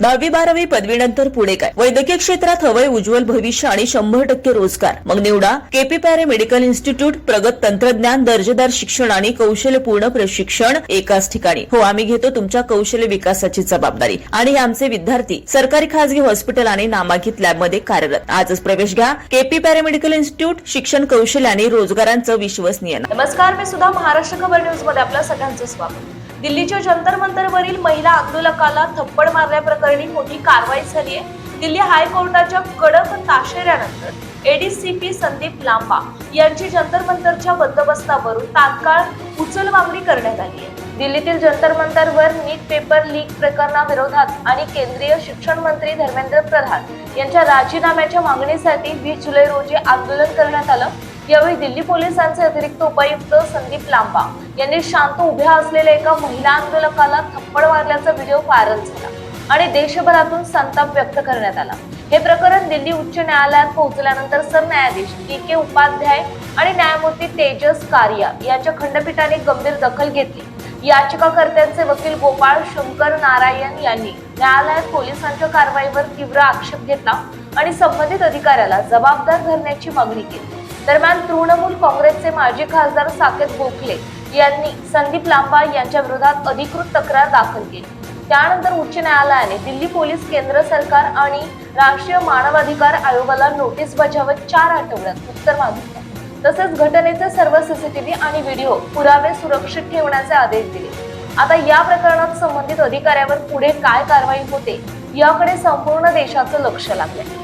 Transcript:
10वी-12वी पदवीनंतर पुढे काय? वैद्यकीय क्षेत्रात हवंय उज्ज्वल भविष्य आणि 100% रोजगार. मग निवडा केपी पॅरामेडिकल इन्स्टिट्यूट. प्रगत तंत्रज्ञान, दर्जेदार शिक्षण आणि कौशल्यपूर्ण प्रशिक्षण एकाच ठिकाणी. हो, आम्ही घेतो तुमच्या कौशल्य विकासाची जबाबदारी आणि हे आमचे विद्यार्थी सरकारी, खासगी हॉस्पिटल आणि नामांकित लॅबमध्ये कार्यरत. आजच प्रवेश घ्या. KP paramedical institute. शिक्षण, कौशल्य आणि रोजगारांचं विश्वसनीय. नमस्कार, मी सुद्धा महाराष्ट्र खबर न्यूज मध्ये आपलं सगळ्यांचं स्वागत. दिल्लीच्या जंतर मंतरवरील महिला आंदोलकाला थप्पड मारल्याप्रकरणी मोठी कारवाई झाली आहे. दिल्ली हायकोर्टाच्या कडक ताशेऱ्यानंतर एडीसीपी संदीप लांबा यांची जंतर मंतरच्या बंदोबस्तावरून तात्काळ उचलबांगडी करण्यात आली आहे. दिल्लीतील जंतर मंतरवर नीट पेपर लीक प्रकरणाविरोधात आणि केंद्रीय शिक्षण मंत्री धर्मेंद्र प्रधान यांच्या राजीनाम्याच्या मागणीसाठी 20 जुलै रोजी आंदोलन करण्यात आलं. यावेळी दिल्ली पोलिसांचे अतिरिक्त उपायुक्त संदीप लांबा यांनी शांत उभ्या असलेल्या एका महिला आंदोलकाला थप्पड मारल्याचा व्हिडिओ व्हायरल झाला आणि देशभरातून संताप व्यक्त करण्यात आला. हे प्रकरण दिल्ली उच्च न्यायालयात पोहोचल्यानंतर सरन्यायाधीश के उपाध्याय आणि न्यायमूर्ती तेजस कारिया यांच्या खंडपीठाने गंभीर दखल घेतली. याचिकाकर्त्यांचे वकील गोपाळ शंकर नारायण यांनी न्यायालयात पोलिसांच्या कारवाईवर तीव्र आक्षेप घेतला आणि संबंधित अधिकाऱ्याला जबाबदार धरण्याची मागणी केली. दरम्यान तृणमूल काँग्रेसचे माजी खासदार साकेत गोखले यांनी संदीप लांबा यांच्या विरोधात अधिकृत तक्रार दाखल केली. त्यानंतर उच्च न्यायालयाने दिल्ली पोलीस, केंद्र सरकार आणि राष्ट्रीय मानवाधिकार आयोगाला नोटीस बजावत 4 आठवड्यात उत्तर मागितलं. तसेच घटनेचे सर्व सीसीटीव्ही आणि व्हिडिओ पुरावे सुरक्षित ठेवण्याचे आदेश दिले. आता या प्रकरणात संबंधित अधिकाऱ्यावर पुढे काय कारवाई होते याकडे संपूर्ण देशाचं लक्ष लागलंय.